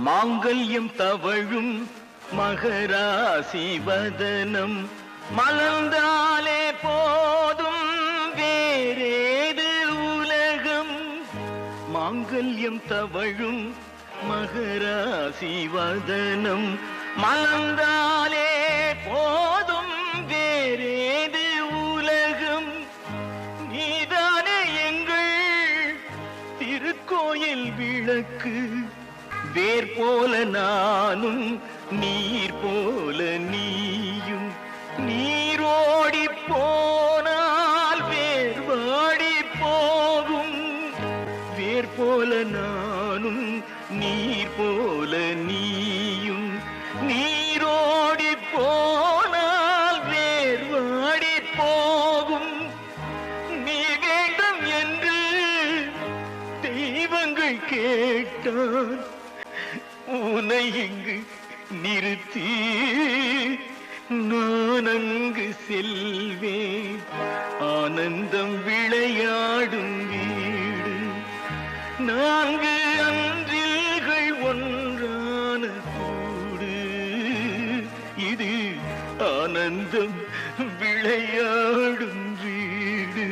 மாங்கல்யம் தவழும் மகராசி வதனம் மலர்ந்தாலே போதும் வேறேது உலகம். மாங்கல்யம் தவழும் மகராசி வதனம் மலர்ந்தாலே போதும் வேறேது உலகம். நீதானே எங்கள் திருக்கோயில் விளக்கு. வேர் போல நானும் நீர் போல நீயும். நீரோடி போனால் வேர் வாடி போகும். வேர் போல நானும் நீர் போல நீயும். நீரோடி போனால் வேர் வாடி போகும். நீ வேண்டும் என்று தெய்வங்கள் கேட்டான். உன்னை இங்கு நிறுத்தி நான் அங்கு செல்வேன். ஆனந்தம் விளையாடும் வீடு. 4 அன்றில்கள் ஒன்றான கூடு. இது ஆனந்தம் விளையாடும் வீடு.